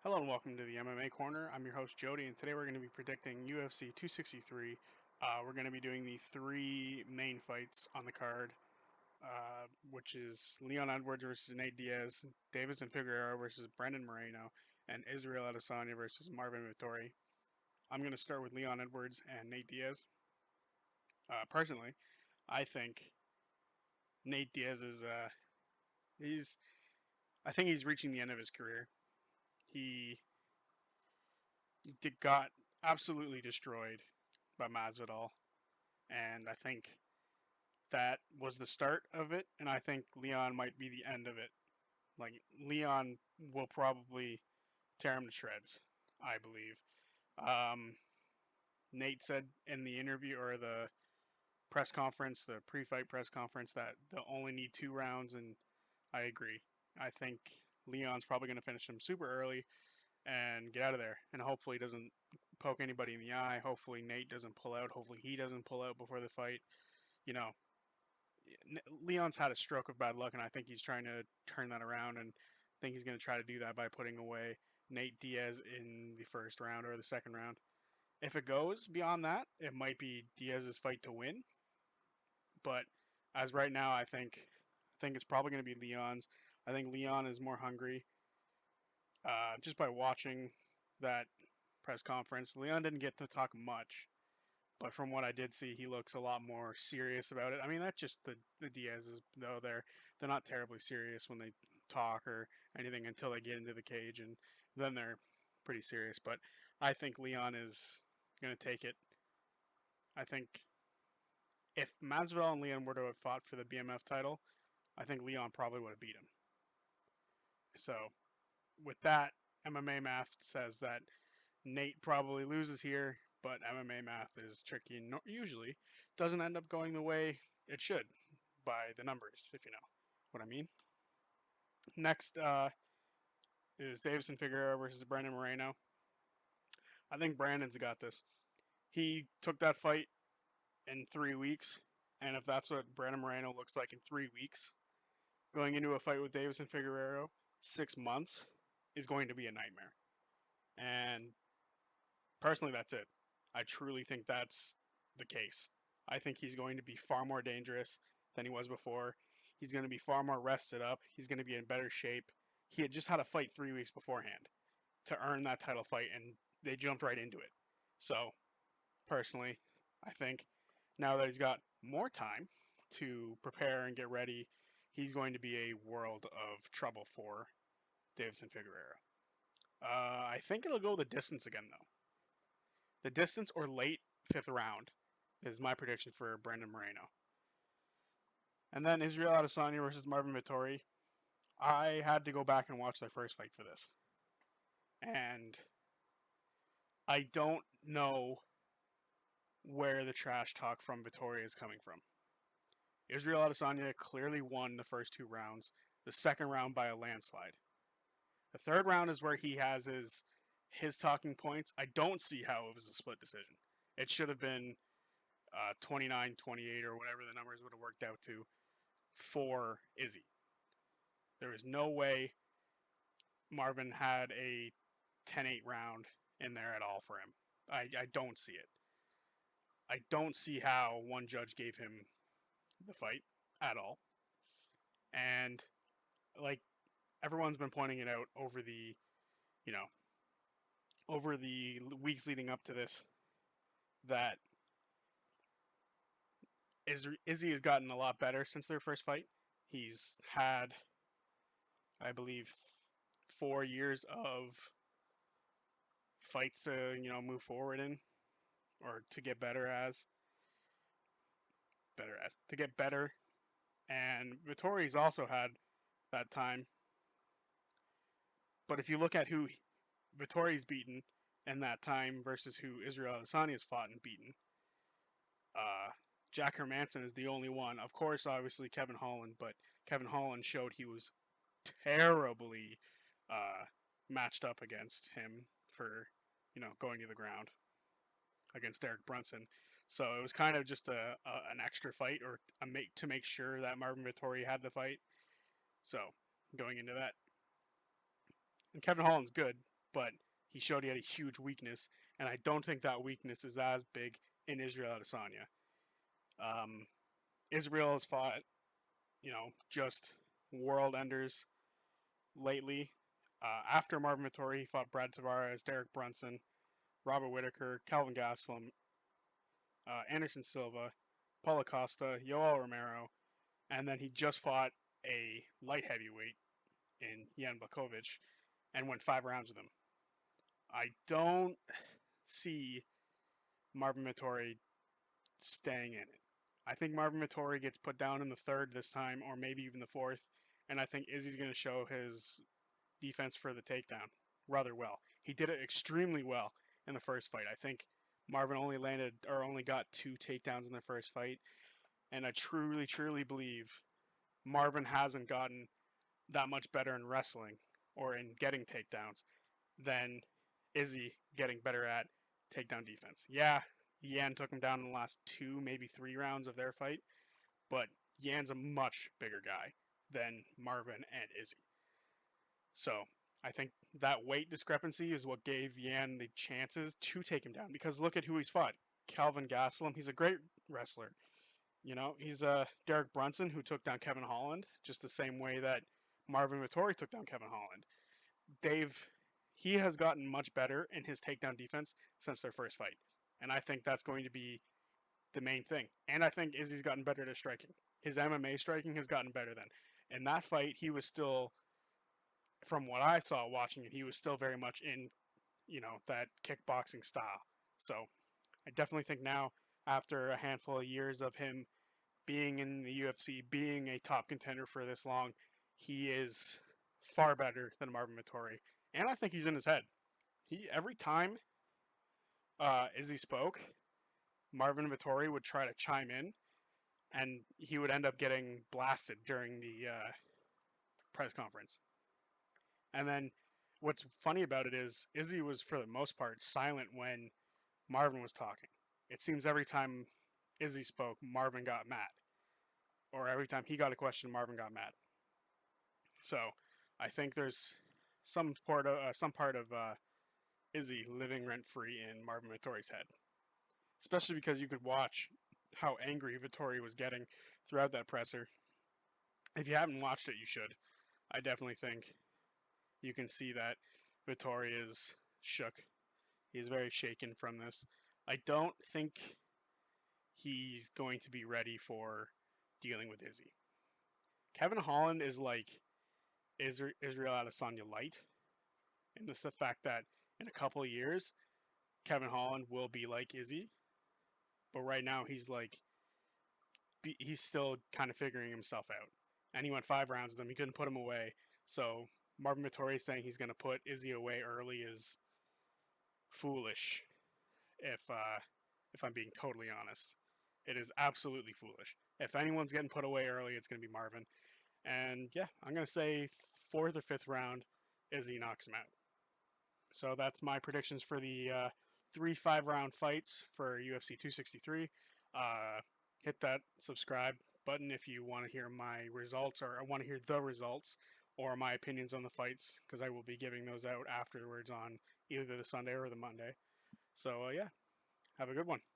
Hello and welcome to the MMA Corner. I'm your host Jody, and today we're going to be predicting UFC 263. We're going to be doing the three main fights on the card, which is Leon Edwards versus Nate Diaz, Deiveson Figueroa versus Brendan Moreno, and Israel Adesanya versus Marvin Vettori. I'm going to start with Leon Edwards and Nate Diaz. Personally, I think Nate Diaz is he's I think he's reaching the end of his career. He got absolutely destroyed by Masvidal, and I think that was the start of it, and I think Leon might be the end of it. Like Leon will probably tear him to shreds, I believe. Um, Nate said in the interview or the press conference, the pre-fight press conference, that they'll only need 2 rounds, and I agree. I think Leon's probably going to finish him super early and get out of there, and hopefully doesn't poke anybody in the eye. Hopefully Nate doesn't pull out. Hopefully he doesn't pull out before the fight. You know, Leon's had a stroke of bad luck, and I think he's trying to turn that around, and I think he's going to try to do that by putting away Nate Diaz in the first round or the second round. If it goes beyond that, it might be Diaz's fight to win, but as right now, I think it's probably going to be Leon's. I think Leon is more hungry. Just by watching that press conference, Leon didn't get to talk much, but from what I did see, he looks a lot more serious about it. I mean, that's just the Diaz's though. They're not terribly serious when they talk or anything until they get into the cage, and then they're pretty serious. But I think Leon is going to take it. I think if Masvidal and Leon were to have fought for the BMF title, I think Leon probably would have beat him. So with that, MMA math says that Nate probably loses here, but MMA math is tricky and usually doesn't end up going the way it should by the numbers, if you know what I mean. Next is Deiveson Figueroa versus Brandon Moreno. I think Brandon's got this. He took that fight in 3 weeks, and if that's what Brandon Moreno looks like in 3 weeks, going into a fight with Deiveson Figueroa, 6 months is going to be a nightmare. And personally, that's it. I truly think that's the case. I think he's going to be far more dangerous than he was before. He's going to be far more rested up. He's going to be in better shape. He had just had a fight 3 weeks beforehand to earn that title fight, and they jumped right into it. So, personally, I think now that he's got more time to prepare and get ready, he's going to be a world of trouble for Deiveson Figueroa. I think it'll go the distance again, though. The distance or late fifth round is my prediction for Brandon Moreno. And then Israel Adesanya versus Marvin Vettori. I had to go back and watch their first fight for this. And I don't know where the trash talk from Vettori is coming from. Israel Adesanya clearly won the first 2 rounds, the second round by a landslide. The third round is where he has his talking points. I don't see how it was a split decision. It should have been 29-28 or whatever the numbers would have worked out to for Izzy. There is no way Marvin had a 10-8 round in there at all for him. I don't see it. I don't see how one judge gave him the fight at all. And like everyone's been pointing it out over the weeks leading up to this, that Izzy has gotten a lot better since their first fight. He's had, I believe, 4 years of fights to move forward in, or to get to get better. And Vittori's also had that time. But if you look at who Vittori's beaten in that time versus who Israel Adesanya's fought and beaten, Jack Hermanson is the only one. Of course, obviously Kevin Holland, but Kevin Holland showed he was terribly matched up against him for going to the ground against Derek Brunson. So it was kind of just an extra fight, or to make sure that Marvin Vettori had the fight. So going into that, and Kevin Holland's good, but he showed he had a huge weakness, and I don't think that weakness is as big in Israel Adesanya. Um, Israel has fought, just world enders lately. After Marvin Vettori, he fought Brad Tavares, Derek Brunson, Robert Whitaker, Calvin Gastelum, Anderson Silva, Paulo Costa, Yoel Romero, and then he just fought a light heavyweight in Jan Blachowicz and went 5 rounds with him. I don't see Marvin Vettori staying in it. I think Marvin Vettori gets put down in the third this time, or maybe even the fourth, and I think Izzy's going to show his defense for the takedown rather well. He did it extremely well in the first fight. I think Marvin only got 2 takedowns in the first fight, and I truly, truly believe Marvin hasn't gotten that much better in wrestling or in getting takedowns than Izzy getting better at takedown defense. Yeah, Yan took him down in the last 2, maybe 3 rounds of their fight, but Yan's a much bigger guy than Marvin and Izzy. So I think that weight discrepancy is what gave Yan the chances to take him down, because look at who he's fought. Calvin Gastelum, he's a great wrestler. He's Derek Brunson, who took down Kevin Holland, just the same way that Marvin Vettori took down Kevin Holland. He has gotten much better in his takedown defense since their first fight, and I think that's going to be the main thing. And I think Izzy's gotten better at striking. His MMA striking has gotten better then. In that fight, he was still, from what I saw watching it, he was still very much in, that kickboxing style. So I definitely think now, after a handful of years of him being in the UFC, being a top contender for this long, he is far better than Marvin Vettori. And I think he's in his head. Every time Izzy spoke, Marvin Vettori would try to chime in, and he would end up getting blasted during the press conference. And then what's funny about it is Izzy was, for the most part, silent when Marvin was talking. It seems every time Izzy spoke, Marvin got mad. Or every time he got a question, Marvin got mad. So I think there's some part of Izzy living rent-free in Marvin Vettori's head. Especially because you could watch how angry Vettori was getting throughout that presser. If you haven't watched it, you should. I definitely think you can see that Vettori is shook. He's very shaken from this. I don't think he's going to be ready for dealing with Izzy. Kevin Holland is like Israel Adesanya light, in the fact that in a couple of years, Kevin Holland will be like Izzy, but right now he's still kind of figuring himself out. And he went 5 rounds with him. He couldn't put him away. So Marvin Vettori saying he's going to put Izzy away early is foolish. If I'm being totally honest, it is absolutely foolish. If anyone's getting put away early, it's going to be Marvin. And yeah, I'm going to say 4th or 5th round, Izzy knocks him out. So that's my predictions for the 3 5-round fights for UFC 263. Hit that subscribe button if you want to hear my results, or I want to hear the results, or my opinions on the fights, because I will be giving those out afterwards on either the Sunday or the Monday. So yeah, have a good one.